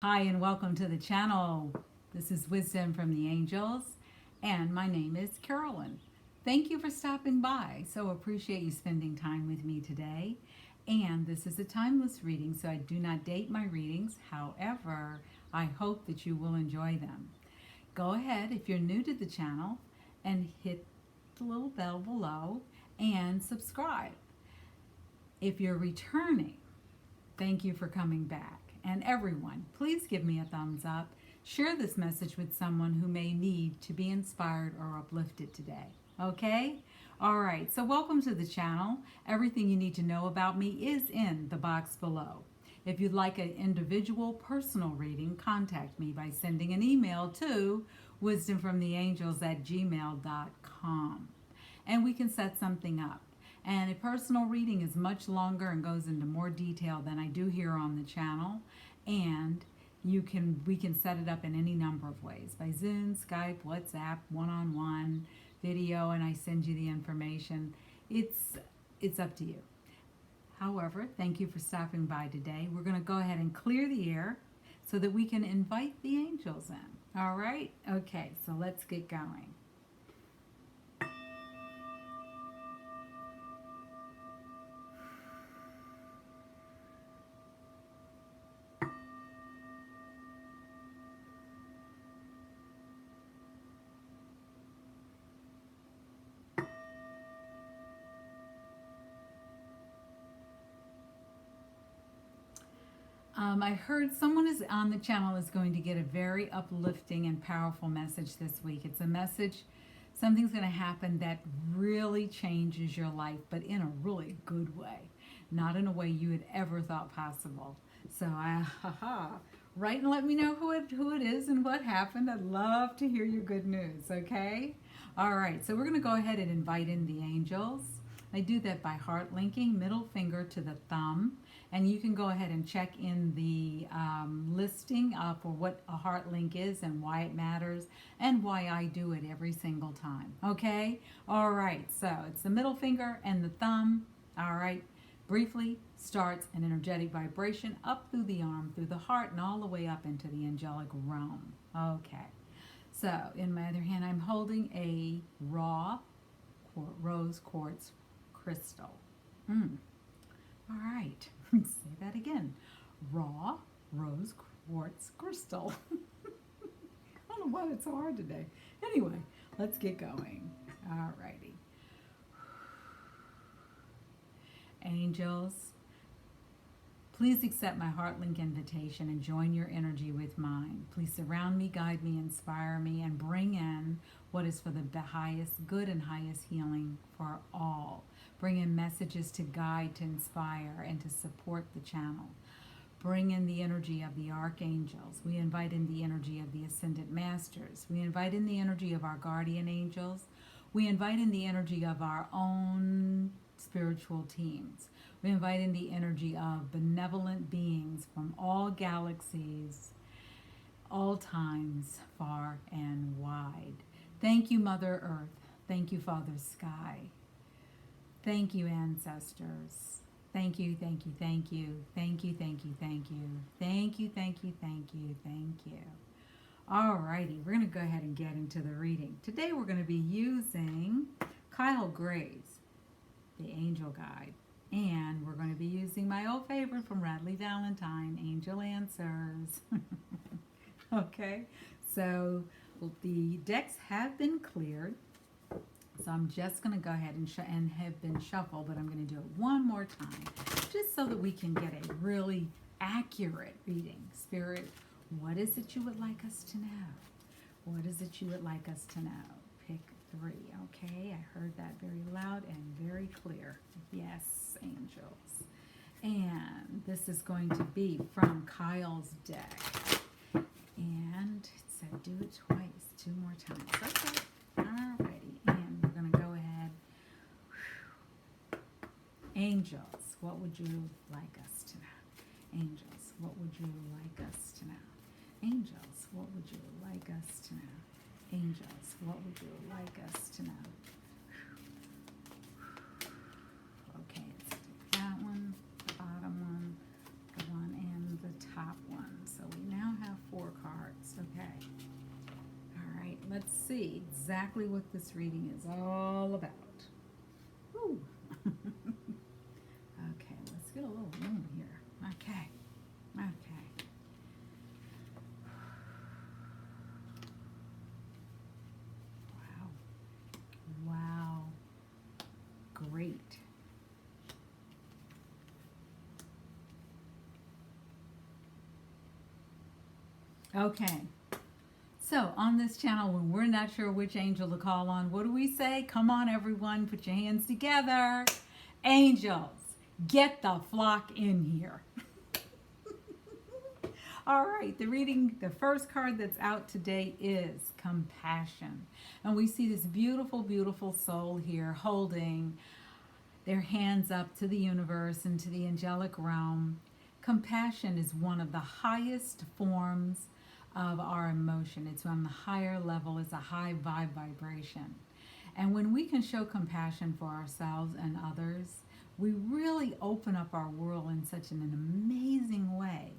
Hi, and welcome to the channel. This is Wisdom from the Angels, and my name is Carolyn. Thank you for stopping by. So appreciate you spending time with me today. And this is a timeless reading, so I do not date my readings. However, I hope that you will enjoy them. Go ahead, if you're new to the channel, and hit the little bell below and subscribe. If you're returning, thank you for coming back. And everyone, please give me a thumbs up. Share this message with someone who may need to be inspired or uplifted today. Okay? All right, so welcome to the channel. Everything you need to know about me is in the box below. If you'd like an individual personal reading, contact me by sending an email to wisdomfromtheangels@gmail.com. And we can set something up. And a personal reading is much longer and goes into more detail than I do here on the channel. And we can set it up in any number of ways, by Zoom, Skype, WhatsApp, one-on-one, video, and I send you the information. It's up to you. However, thank you for stopping by today. We're going to go ahead and clear the air so that we can invite the angels in. All right? Okay, so let's get going. I heard someone is on the channel is going to get a very uplifting and powerful message this week. It's a message, something's going to happen that really changes your life, but in a really good way, not in a way you had ever thought possible. So, write and let me know who it is and what happened. I'd love to hear your good news, okay? All right, so we're going to go ahead and invite in the angels. I do that by heart linking, middle finger to the thumb. And you can go ahead and check in the listing for what a heart link is and why it matters and why I do it every single time. Okay? All right. So it's the middle finger and the thumb. All right. Briefly starts an energetic vibration up through the arm, through the heart, and all the way up into the angelic realm. Okay. So in my other hand, I'm holding a raw rose quartz crystal. All right. Say that again. Raw rose quartz crystal. I don't know why it's so hard today. Anyway, let's get going. All righty. Angels, please accept my heart link invitation and join your energy with mine. Please surround me, guide me, inspire me, and bring in what is for the highest good and highest healing for all. Bring in messages to guide, to inspire, and to support the channel. Bring in the energy of the archangels. We invite in the energy of the ascended masters. We invite in the energy of our guardian angels. We invite in the energy of our own spiritual teams. We invite in the energy of benevolent beings from all galaxies, all times, far and wide. Thank you, Mother Earth. Thank you, Father Sky. Thank you, ancestors. Thank you, thank you, thank you. Thank you, thank you, thank you. Thank you, thank you, thank you, thank you. All righty, we're going to go ahead and get into the reading. Today we're going to be using Kyle Gray's The Angel Guide. And we're going to be using my old favorite from Radley Valentine, Angel Answers. Okay, so the decks have been cleared. So I'm just going to go ahead and have been shuffled, but I'm going to do it one more time, just so that we can get a really accurate reading. Spirit, what is it you would like us to know? What is it you would like us to know? Pick 3, okay? I heard that very loud and very clear. Yes, angels. And this is going to be from Kyle's deck. And it said do it twice, 2 more times. Okay, alrighty. And we're going to go ahead. Angels, what would you like us to know? Angels, what would you like us to know? Angels, what would you like us to know? Angels, what would you like us to know? Okay, let's take that one, the bottom one, the one, and the top one. So we now let's see exactly what this reading is all about. Woo. Okay, let's get a little room here. Okay. Okay. Wow. Wow. Great. Okay. So, on this channel, when we're not sure which angel to call on, what do we say? Come on, everyone, put your hands together. Angels, get the flock in here. All right, the first card that's out today is compassion. And we see this beautiful, beautiful soul here holding their hands up to the universe and to the angelic realm. Compassion is one of the highest forms of our emotion. It's on the higher level, it's a high vibe vibration. And when we can show compassion for ourselves and others, we really open up our world in such an amazing way.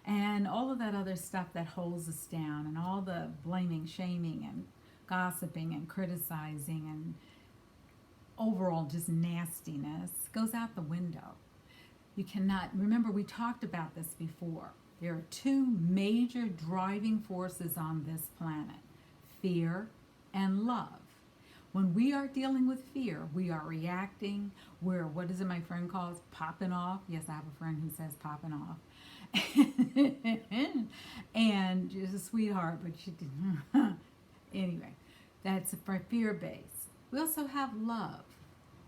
And all of that other stuff that holds us down, and all the blaming, shaming, and gossiping, and criticizing, and overall just nastiness goes out the window. You cannot, remember we talked about this before. There are two major driving forces on this planet: fear and love. When we are dealing with fear, we are reacting. We're, what is it my friend calls, popping off? Yes, I have a friend who says popping off. And she's a sweetheart, but she didn't. Anyway, that's for fear base. We also have love.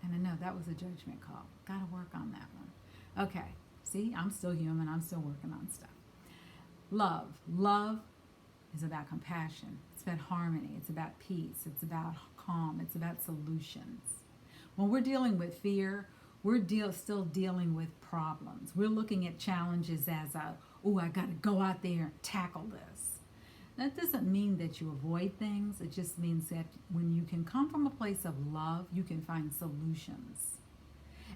And I know that was a judgment call. Got to work on that one. Okay, see, I'm still human. I'm still working on stuff. Love. Love is about compassion. It's about harmony. It's about peace. It's about calm. It's about solutions. When we're dealing with fear, we're still dealing with problems. We're looking at challenges as I got to go out there and tackle this. That doesn't mean that you avoid things. It just means that when you can come from a place of love, you can find solutions.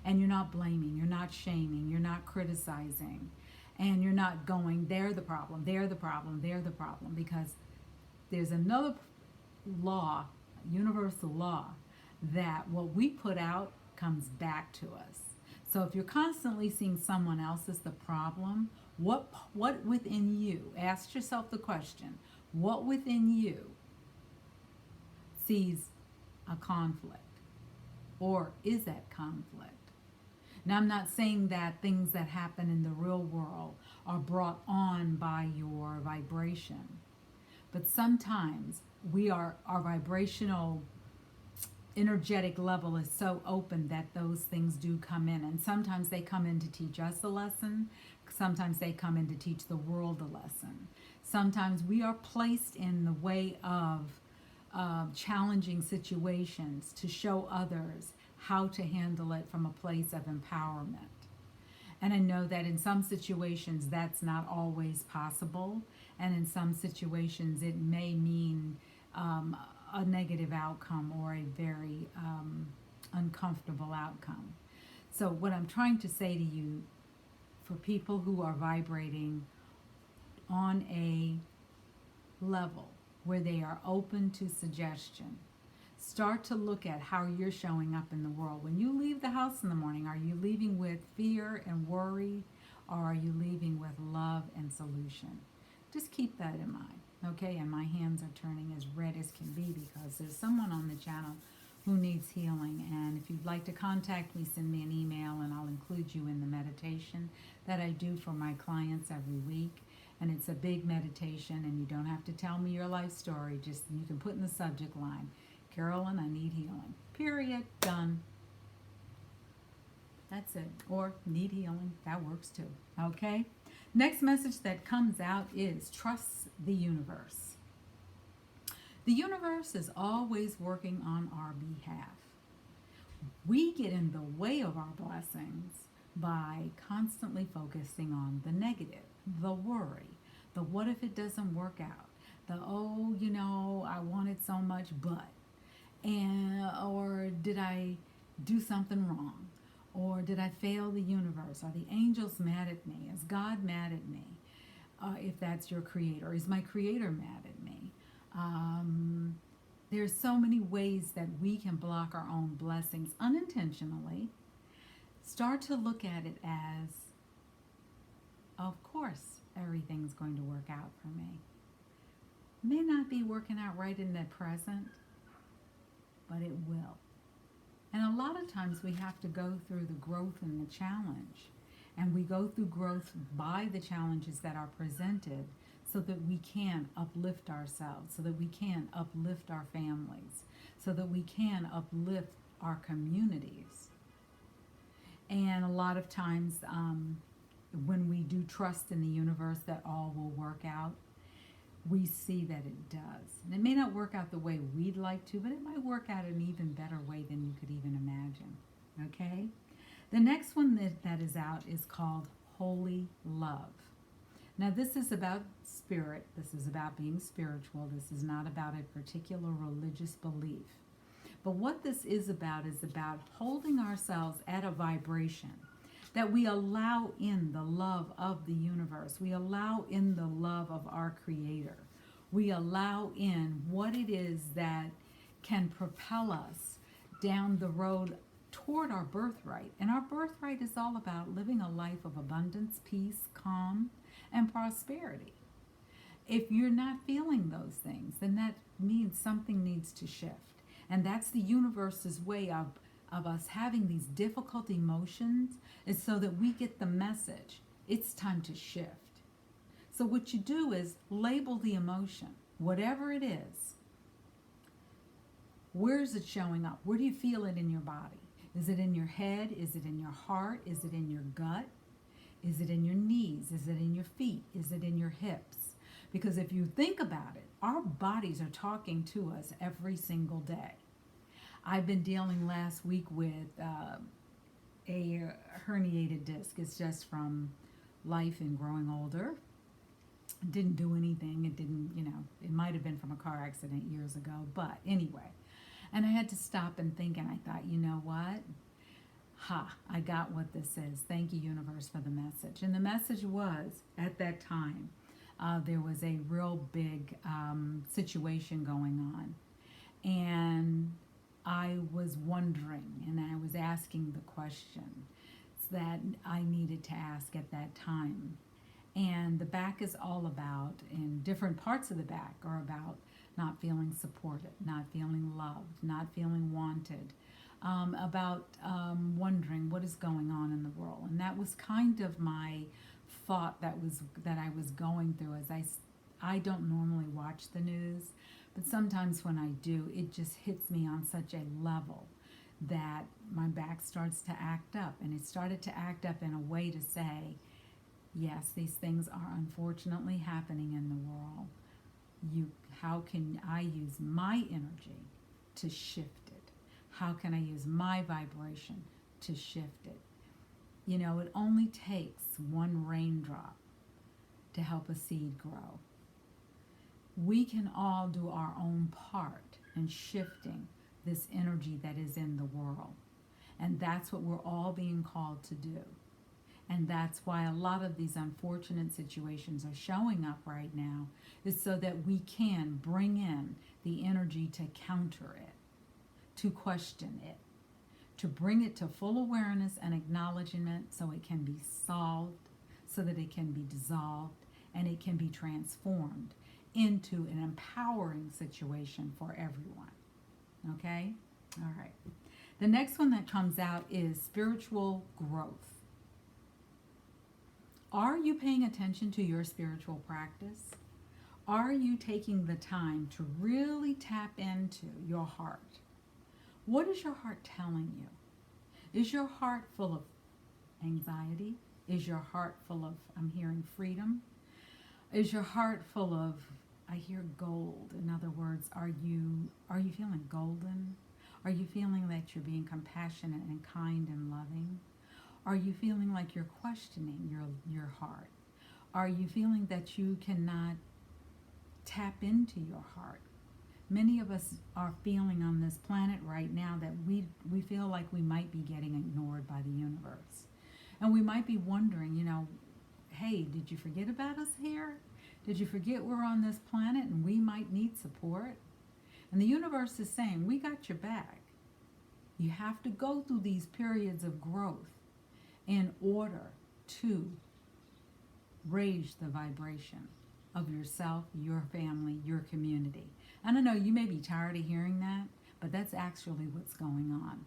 And you're not blaming, you're not shaming, you're not criticizing, and you're not going, they're the problem, they're the problem, they're the problem, because there's another law, universal law, that what we put out comes back to us. So if you're constantly seeing someone else as the problem, what within you, ask yourself the question, what within you sees a conflict? Or is that conflict? Now, I'm not saying that things that happen in the real world are brought on by your vibration, but sometimes our vibrational energetic level is so open that those things do come in, and sometimes they come in to teach us a lesson, sometimes they come in to teach the world a lesson. Sometimes we are placed in the way of challenging situations to show others how to handle it from a place of empowerment. And I know that in some situations that's not always possible, and in some situations it may mean a negative outcome or a very uncomfortable outcome. So what I'm trying to say to you, for people who are vibrating on a level where they are open to suggestion, start to look at how you're showing up in the world. When you leave the house in the morning, are you leaving with fear and worry, or are you leaving with love and solution? Just keep that in mind, okay? And my hands are turning as red as can be because there's someone on the channel who needs healing. And if you'd like to contact me, send me an email and I'll include you in the meditation that I do for my clients every week. And it's a big meditation, and you don't have to tell me your life story. Just, you can put in the subject line, Carolyn, I need healing. Period. Done. That's it. Or need healing. That works too. Okay? Next message that comes out is trust the universe. The universe is always working on our behalf. We get in the way of our blessings by constantly focusing on the negative, the worry, the what if it doesn't work out, the I wanted so much but, or did I do something wrong, or did I fail the universe, are the angels mad at me, is God mad at me, if that's your creator, is my creator mad at me, Um, there's so many ways that we can block our own blessings unintentionally. Start to look at it as, of course, everything's going to work out for me. May not be working out right in the present, but it will. And a lot of times we have to go through the growth and the challenge. And we go through growth by the challenges that are presented so that we can uplift ourselves, so that we can uplift our families, so that we can uplift our communities. And a lot of times when we do trust in the universe that all will work out, we see that it does. And it may not work out the way we'd like to, but it might work out in an even better way than you could even imagine. Okay? The next one that is out is called Holy Love. Now, this is about spirit. This is about being spiritual. This is not about a particular religious belief. But what this is about holding ourselves at a vibration that we allow in the love of the universe. We allow in the love of our Creator. We allow in what it is that can propel us down the road toward our birthright. And our birthright is all about living a life of abundance, peace, calm, and prosperity. If you're not feeling those things, then that means something needs to shift. And that's the universe's way of us having these difficult emotions, is so that we get the message. It's time to shift. So what you do is label the emotion, whatever it is. Where is it showing up? Where do you feel it in your body? Is it in your head? Is it in your heart? Is it in your gut? Is it in your knees? Is it in your feet? Is it in your hips? Because if you think about it, our bodies are talking to us every single day. I've been dealing last week with a herniated disc. It's just from life and growing older. It didn't do anything. It didn't, it might have been from a car accident years ago. But anyway, and I had to stop and think, and I thought, you know what? I got what this is. Thank you, universe, for the message. And the message was, at that time, there was a real big situation going on. And I was wondering, and I was asking the questions that I needed to ask at that time. And the back is all about, and different parts of the back are about not feeling supported, not feeling loved, not feeling wanted, about wondering what is going on in the world. And that was kind of my thought that I was going through. As I don't normally watch the news, but sometimes when I do, it just hits me on such a level that my back starts to act up. And it started to act up in a way to say, yes, these things are unfortunately happening in the world. How can I use my energy to shift it? How can I use my vibration to shift it? It only takes one raindrop to help a seed grow. We can all do our own part in shifting this energy that is in the world. And that's what we're all being called to do. And that's why a lot of these unfortunate situations are showing up right now, is so that we can bring in the energy to counter it, to question it, to bring it to full awareness and acknowledgement so it can be solved, so that it can be dissolved, and it can be transformed into an empowering situation for everyone. Okay? All right. The next one that comes out is spiritual growth. Are you paying attention to your spiritual practice? Are you taking the time to really tap into your heart? What is your heart telling you? Is your heart full of anxiety? Is your heart full of, I'm hearing, freedom? Is your heart full of, I hear, gold? In other words, are you feeling golden? Are you feeling that you're being compassionate and kind and loving? Are you feeling like you're questioning your heart? Are you feeling that you cannot tap into your heart? Many of us are feeling on this planet right now that we feel like we might be getting ignored by the universe. And we might be wondering, hey, did you forget about us here? Did you forget we're on this planet and we might need support? And the universe is saying, we got your back. You have to go through these periods of growth in order to raise the vibration of yourself, your family, your community. And I know you may be tired of hearing that, but that's actually what's going on.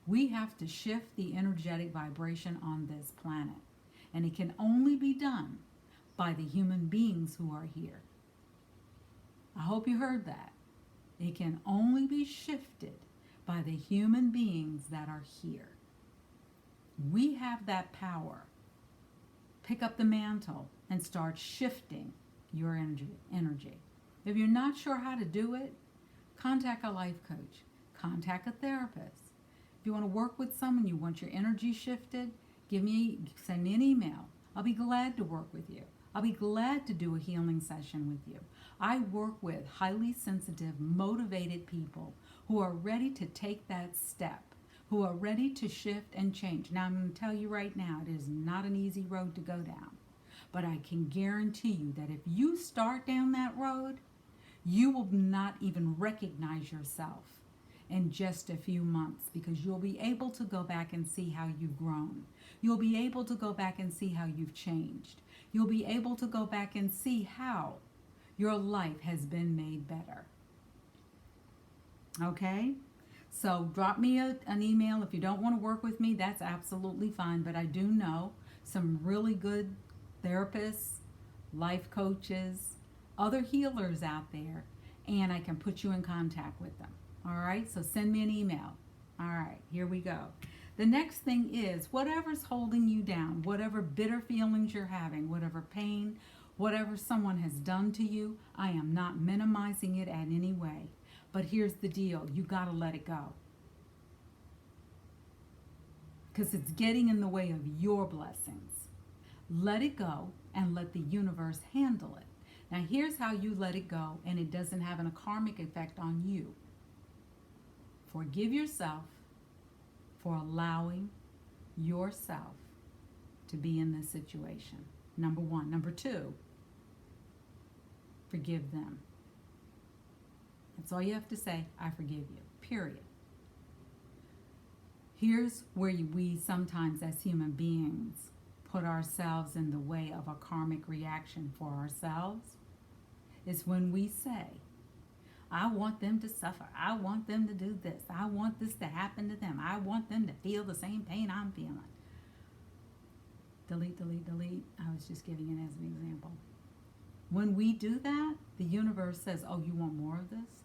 We have to shift the energetic vibration on this planet. And it can only be done by the human beings who are here. I hope you heard that. It can only be shifted by the human beings that are here. We have that power. Pick up the mantle and start shifting your energy. If you're not sure how to do it, contact a life coach. Contact a therapist. If you want to work with someone, you want your energy shifted, send me an email. I'll be glad to work with you. I'll be glad to do a healing session with you. I work with highly sensitive, motivated people who are ready to take that step, who are ready to shift and change. Now, I'm going to tell you right now, it is not an easy road to go down. But I can guarantee you that if you start down that road, you will not even recognize yourself in just a few months, because you'll be able to go back and see how you've grown. You'll be able to go back and see how you've changed. You'll be able to go back and see how your life has been made better. Okay? So drop me an email. If you don't want to work with me, that's absolutely fine. But I do know some really good therapists, life coaches, other healers out there, and I can put you in contact with them. All right? So send me an email. All right, here we go. The next thing is, whatever's holding you down, whatever bitter feelings you're having, whatever pain, whatever someone has done to you, I am not minimizing it in any way. But here's the deal. You got to let it go. Because it's getting in the way of your blessings. Let it go and let the universe handle it. Now, here's how you let it go and it doesn't have a karmic effect on you. Forgive yourself for allowing yourself to be in this situation. Number one. Number two, forgive them. That's all you have to say. I forgive you. Period. Here's where we sometimes as human beings put ourselves in the way of a karmic reaction for ourselves. Is when we say, I want them to suffer. I want them to do this. I want this to happen to them. I want them to feel the same pain I'm feeling. Delete, delete, delete. I was just giving it as an example. When we do that, the universe says, oh, you want more of this?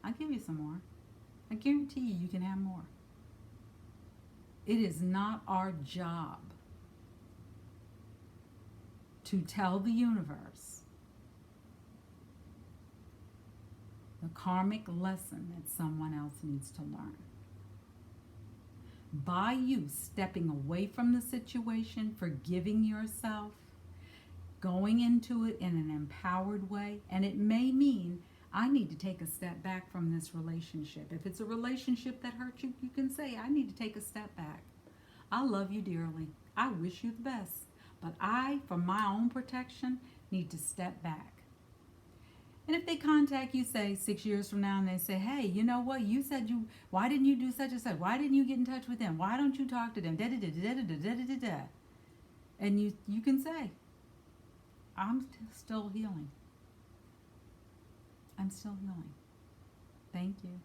I'll give you some more. I guarantee you can have more. It is not our job to tell the universe the karmic lesson that someone else needs to learn. By you stepping away from the situation, forgiving yourself, going into it in an empowered way, and it may mean I need to take a step back from this relationship. If it's a relationship that hurt you, you can say, I need to take a step back. I love you dearly. I wish you the best. But I, for my own protection, need to step back. And if they contact you, say, 6 years from now, and they say, hey, you know what? You said why didn't you do such and such? Why didn't you get in touch with them? Why don't you talk to them? Da-da-da-da-da-da-da-da-da. And you can say, I'm still healing. I'm still healing. Thank you.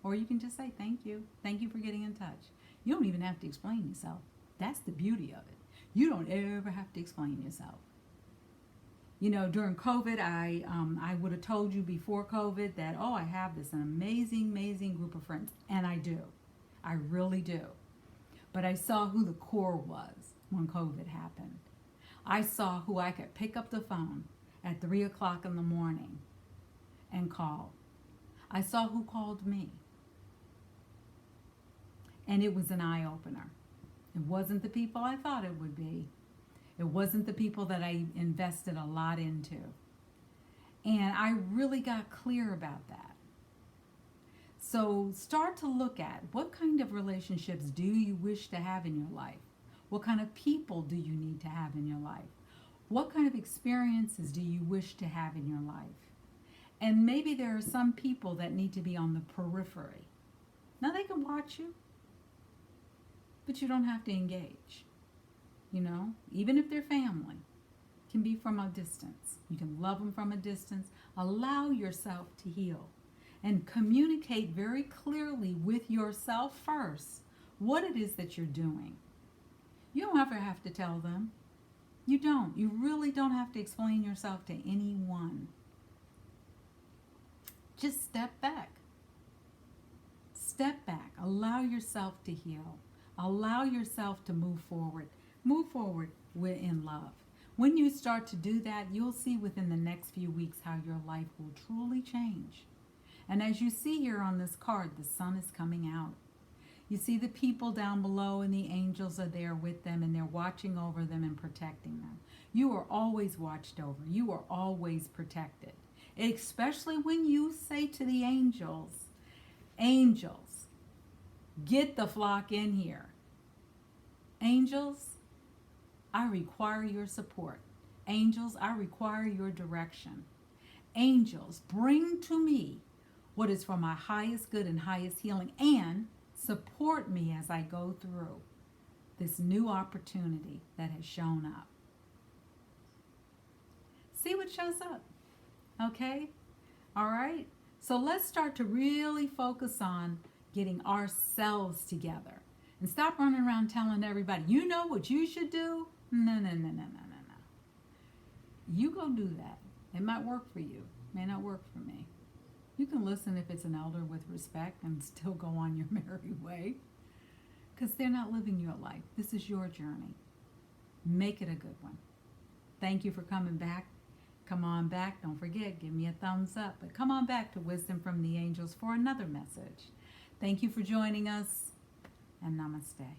Or you can just say, thank you. Thank you for getting in touch. You don't even have to explain yourself. That's the beauty of it. You don't ever have to explain yourself. You know, during COVID, I would have told you before COVID that, I have this amazing, amazing group of friends. And I do. I really do. But I saw who the core was when COVID happened. I saw who I could pick up the phone at 3 o'clock in the morning and call. I saw who called me. And it was an eye-opener. It wasn't the people I thought it would be. It wasn't the people that I invested a lot into. And I really got clear about that. So start to look at what kind of relationships do you wish to have in your life? What kind of people do you need to have in your life? What kind of experiences do you wish to have in your life? And maybe there are some people that need to be on the periphery. Now they can watch you, but you don't have to engage. You know, even if they're family, can be from a distance. You can love them from a distance. Allow yourself to heal and communicate very clearly with yourself first what it is that you're doing. You don't ever have to tell them. You don't. You really don't have to explain yourself to anyone. Just step back. Step back. Allow yourself to heal. Allow yourself to move forward. Move forward in love. When you start to do that, you'll see within the next few weeks how your life will truly change. And as you see here on this card, the sun is coming out. You see the people down below, and the angels are there with them, and they're watching over them and protecting them. You are always watched over. You are always protected. Especially when you say to the angels, angels, get the flock in here. Angels, I require your support. Angels, I require your direction. Angels, bring to me what is for my highest good and highest healing, and support me as I go through this new opportunity that has shown up. See what shows up. Okay? All right? So let's start to really focus on getting ourselves together and stop running around telling everybody, you know what you should do? No. You go do that. It might work for you. It may not work for me. You can listen if it's an elder with respect and still go on your merry way, because they're not living your life. This is your journey. Make it a good one. Thank you for coming back. Come on back. Don't forget, give me a thumbs up. But come on back to Wisdom from the Angels for another message. Thank you for joining us, and namaste.